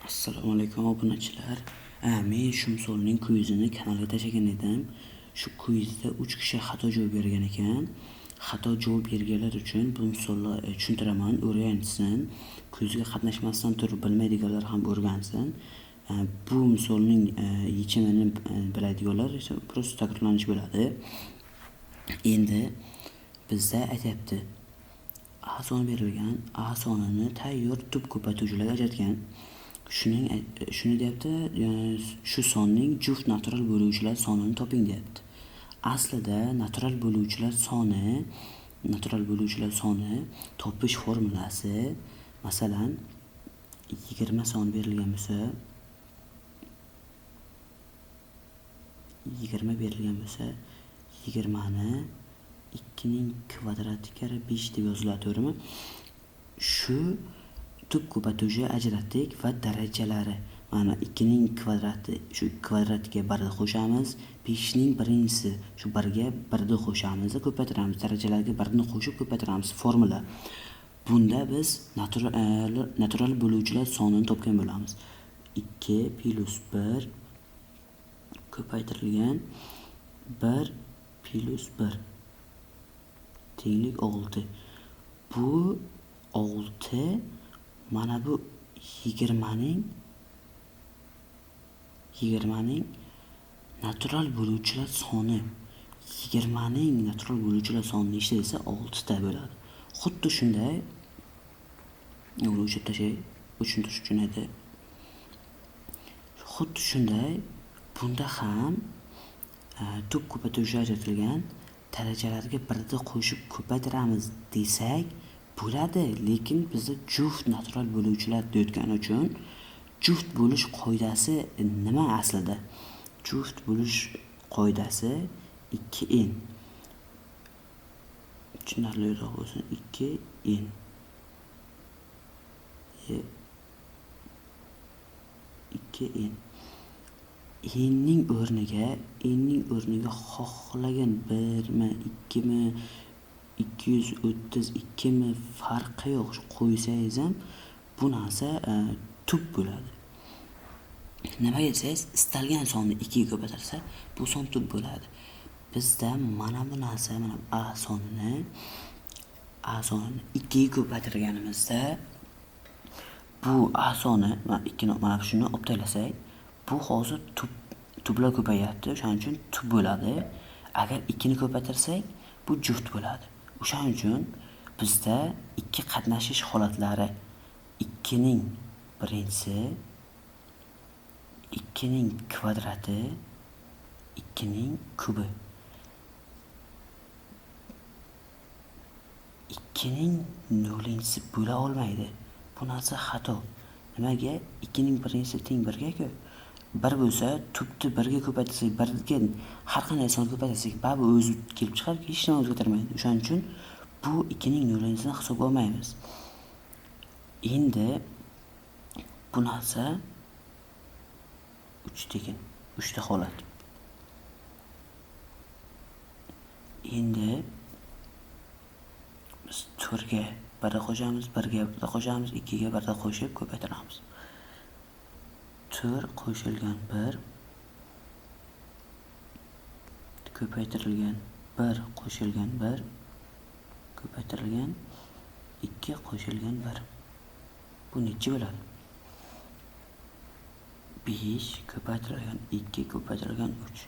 Assalomu alaykum obunachilar. Men shu misolning kvizini kanalga tashlagan edim. Shu kvizda 3 kishi xato javob bergan ekan. Xato javob berganlar uchun bu misolni tushuntiraman, o'rgansin. Kvizga qatnashmasdan turib bilmaydiganlar ham o'rgansin. Bu misolning yechimini biladiganlar esa prosta takrorlanish bo'ladi. Endi bizda aytibdi. A soni berilgan, A sonini tayyor tub ko'paytiruvchilarga ajratgan. Shuni deyapti, shu sonning juft natural bo'luvchilar sonini toping deyapti. Aslida natural bo'luvchilar soni topish formulasi, masalan, 20 son berilgan bo'lsa, 20 ni 2 ning kvadrati kara 5 deb yoziladi, to'g'rimi? Shu tub ko'paytiruvchi ajratdik va darajalari. Mana 2 ning kvadrati, shu kvadratiga 1 qo'shamiz, 5 ning birinchisi shu 1 ga 1 qo'shamiz, ko'paytiramiz, darajalarga 1 ni qo'shib ko'paytiramiz, formula. Bunda biz natural bo'luvchilar sonini topgan bo'lamiz. 2 plus 1 ko'paytirilgan 1 plus 1 tenglik 6. Bu 6 mana bu 20 ning natural bo'luvchilar soni. 20 ning natural bo'luvchilar soni nechta desa 6 ta bo'ladi. Xuddi shunday Xuddi shunday bunda ham tub ko'paytiruvchi ajratilgan, darajalarga 1 qo'shib ko'paytiramiz desak bo'ladi, lekin bizda juft natural bo'luvchilar deyotgani uchun juft bo'lish qoidasi nima aslida? Juft bo'lish qoidasi 2n. Tushunarliroq bo'lsin, 2n. n ning o'rniga xohlagan 1 mi, 2 mi, 232 mi farqi yo'q, qo'ysangiz ham bu narsa tub bo'ladi. Nimaga desangiz, istalgan sonni 2 ga ko'paytirsa, bu son tub bo'ladi. Bizda mana bu narsa, mana A sonini 2 ga ko'paytirganimizda bu A soni mana shuni olib tashlasak, bu hozir tublar ko'payyapti, o'shaning uchun tub bo'ladi. Agar 2 ni ko'paytirsak, bu juft bo'ladi. O'shaning uchun bizda 2 qatnashish holatlari 2 ning birinchisi, 2 ning kvadrati, 2 ning kubi. 2 ning nollinchisi bo'la olmaydi. Bu narsa xato. Nimaga? 2 ning birinchisi teng 1 ga-ku. 1 bo'lsa, tubni 1 ga ko'paytirsak, 1 ga har qanday son ko'paytirsak, baribir o'zi kelib chiqadi, hech nima o'zgarmaydi. O'shaning uchun bu 2 ning nollinchisini hisobga olmaymiz. Endi bu narsa 3 tekin, 3 ta holat. Endi biz 4 ga 1 qo'shamiz, 1 ga 1 qo'shamiz, 2 ga 1 qo'shib ko'paytiramiz. 4 qo'shilgan 1 ko'paytirilgan 1 qo'shilgan 1 ko'paytirilgan 2 qo'shilgan 1. Bu necha bo'ladi? 5 ko'paytirilgan 2 ko'paytirilgan 3.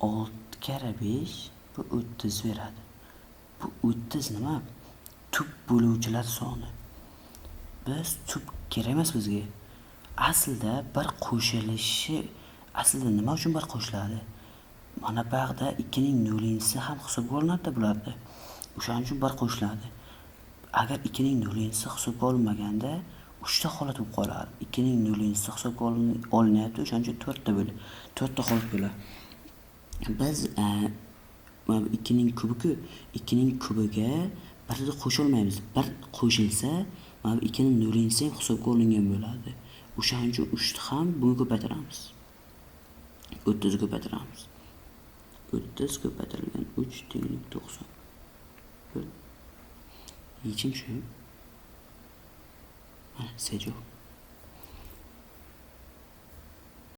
6 kara 5 bu 30 beradi. Bu 30 nima? Tub bo'luvchilar soni. Biz tub kerak emas bizga. Aslida bir qo'shilishi, aslida nima uchun bir qo'shiladi? Mana bu yerda 2 ning nollinchisi ham hisobga olinadi bularda. O'shaning uchun bir qo'shiladi. Agar 2 ning nollinchisi hisobga olinmaganda 3 ta holat bo'lib qoladi. 2 ning nollinchisi hisobga olinyapti, o'shaning uchun 4 ta bo'ladi. 4 ta holat bo'ladi. Biz 2 ning kubiku, 2 ning kubiga 1 ni qo'sha olmaymiz. 1 qo'shilsa, mana 2 ning nollinchisi ham hisobga olingan bo'ladi. O'shaning uchun 3 ta ham bunga ko'paytiramiz. 30 ko'paytiramiz. 30 ko'paytirilgan 3 tenglik 90. Yechim shu. Mana, Sejo.